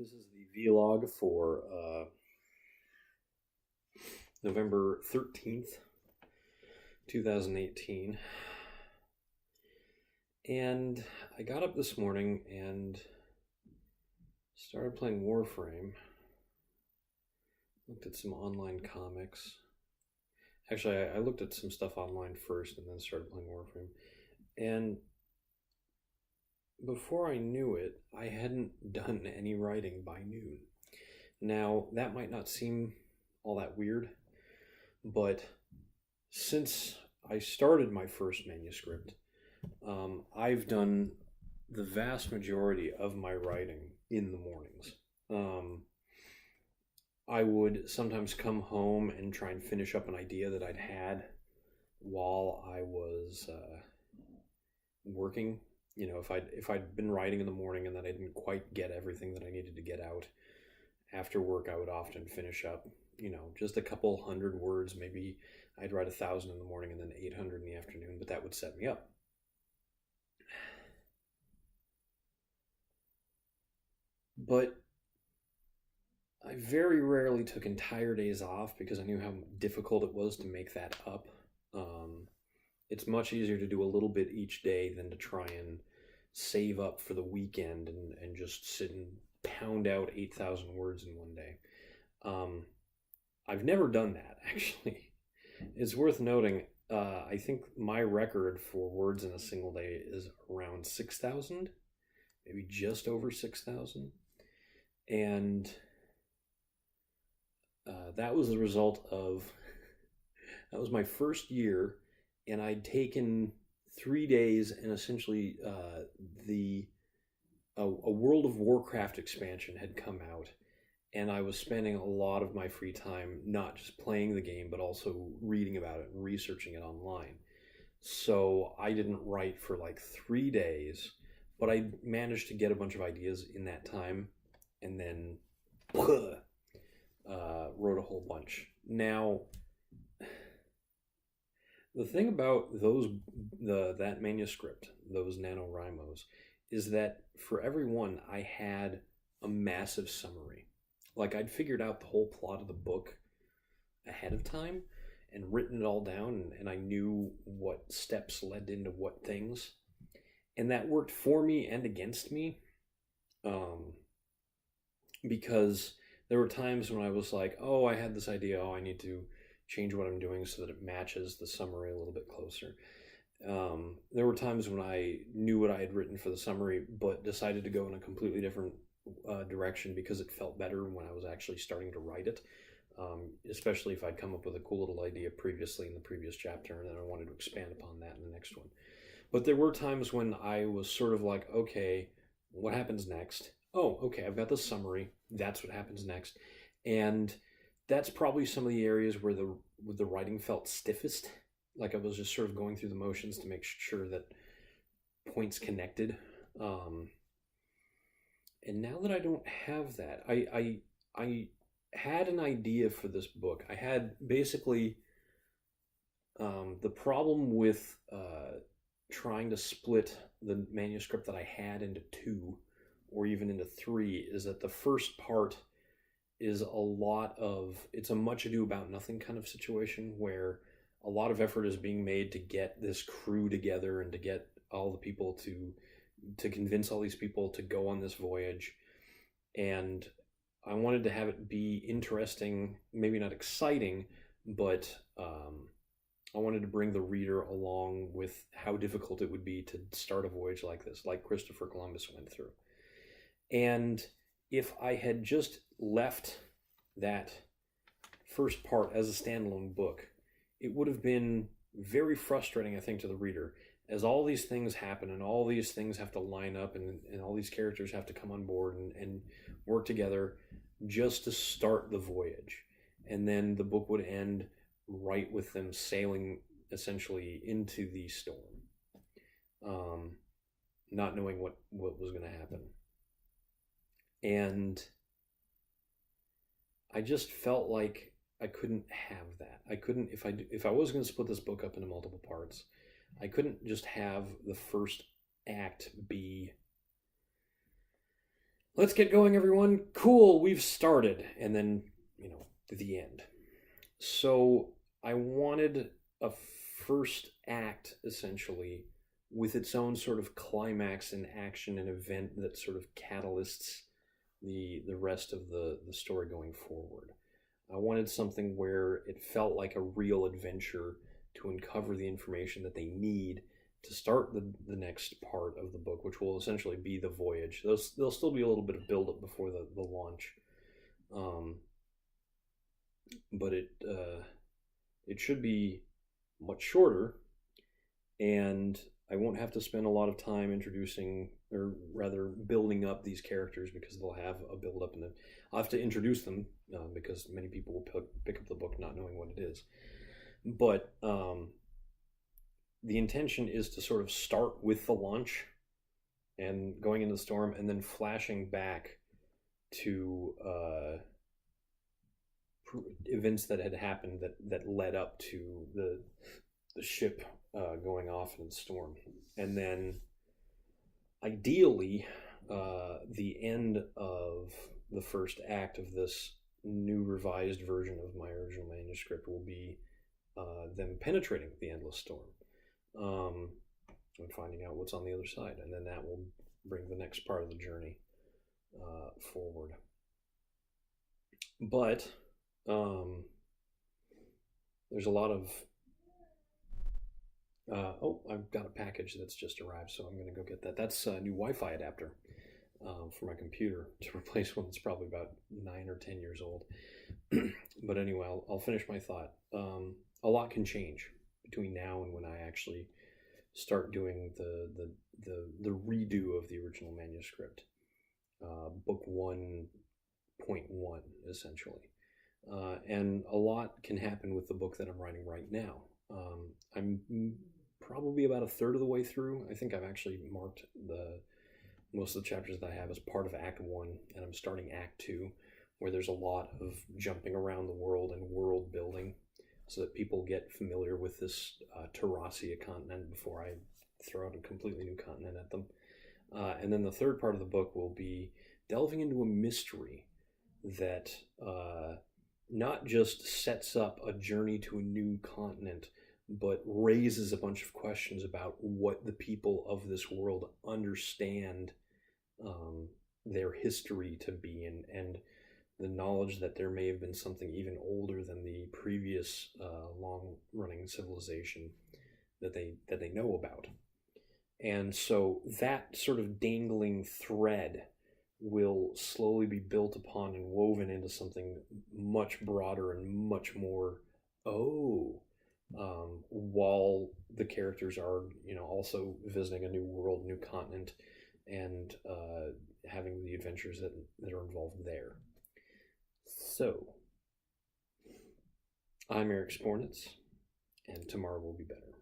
This is the vlog for November 13th, 2018. And I got up this morning and started playing Warframe. Looked at some online comics. Actually, I looked at some stuff online first and then started playing Warframe. And before I knew it, I hadn't done any writing by noon. Now, that might not seem all that weird, but since I started my first manuscript, I've done the vast majority of my writing in the mornings. I would sometimes come home and try and finish up an idea that I'd had while I was working. You know, if I'd been writing in the morning and then I didn't quite get everything that I needed to get out, after work I would often finish up, just a couple hundred words. Maybe I'd write 1,000 in the morning and then 800 in the afternoon, but that would set me up. But I very rarely took entire days off because I knew how difficult it was to make that up. It's much easier to do a little bit each day than to try and save up for the weekend and just sit and pound out 8,000 words in one day. I've never done that, actually. It's worth noting, I think my record for words in a single day is around 6,000, maybe just over 6,000. And that was the result of, that was my first year, and I'd taken 3 days and essentially a World of Warcraft expansion had come out, and I was spending a lot of my free time not just playing the game, but also reading about it and researching it online. So I didn't write for like 3 days, but I managed to get a bunch of ideas in that time, and then wrote a whole bunch. Now, the thing about that manuscript, those NaNoWriMos, is that for every one I had a massive summary. Like, I'd figured out the whole plot of the book ahead of time and written it all down, and I knew what steps led into what things. And that worked for me and against me, because there were times when I was like, oh, I had this idea, I need to change what I'm doing so that it matches the summary a little bit closer. There were times when I knew what I had written for the summary, but decided to go in a completely different direction because it felt better when I was actually starting to write it, especially if I'd come up with a cool little idea previously in the previous chapter and then I wanted to expand upon that in the next one. But there were times when I was sort of like, okay, what happens next? Oh, okay, I've got the summary. That's what happens next. And that's probably some of the areas where the writing felt stiffest. Like I was just sort of going through the motions to make sure that points connected. And now that I don't have that, I had an idea for this book. I had basically the problem with trying to split the manuscript that I had into 2 or even into 3 is that the first part is it's a much ado about nothing kind of situation where a lot of effort is being made to get this crew together and to get all the people to convince all these people to go on this voyage. And I wanted to have it be interesting, maybe not exciting, but I wanted to bring the reader along with how difficult it would be to start a voyage like this, like Christopher Columbus went through. And if I had just left that first part as a standalone book, it would have been very frustrating, I think, to the reader, as all these things happen and all these things have to line up and all these characters have to come on board and work together just to start the voyage. And then the book would end right with them sailing essentially into the storm, not knowing what was going to happen. And I just felt like I couldn't have that. I couldn't, if I was going to split this book up into multiple parts, I couldn't just have the first act be let's get going, everyone. Cool, we've started. And then, the end. So I wanted a first act, essentially, with its own sort of climax and action and event that sort of catalysts the rest of the story going forward. I wanted something where it felt like a real adventure to uncover the information that they need to start the next part of the book, which will essentially be the voyage. There'll still be a little bit of build up before the launch, um, but it should be much shorter, and I won't have to spend a lot of time introducing, or rather building up these characters, because they'll have a build up, and then I'll have to introduce them because many people will pick up the book not knowing what it is. But the intention is to sort of start with the launch and going into the storm, and then flashing back to events that had happened that led up to the ship going off in the storm, and then ideally the end of the first act of this new revised version of my original manuscript will be them penetrating the endless storm, and finding out what's on the other side, and then that will bring the next part of the journey forward. But there's a lot of I've got a package that's just arrived, so I'm going to go get that. That's a new Wi-Fi adapter for my computer to replace one that's probably about 9 or 10 years old. But anyway, I'll finish my thought. A lot can change between now and when I actually start doing the redo of the original manuscript, book 1.1 essentially. And a lot can happen with the book that I'm writing right now. I'm probably about a third of the way through. I think I've actually marked most of the chapters that I have as part of Act 1, and I'm starting Act 2, where there's a lot of jumping around the world and world building so that people get familiar with this Terrasia continent before I throw out a completely new continent at them. And then the third part of the book will be delving into a mystery that not just sets up a journey to a new continent, but raises a bunch of questions about what the people of this world understand their history to be, and the knowledge that there may have been something even older than the previous long-running civilization that they know about. And so that sort of dangling thread will slowly be built upon and woven into something much broader and much more while the characters are also visiting a new world, new continent, and having the adventures that are involved there. So I'm Eric Spornitz, and tomorrow will be better.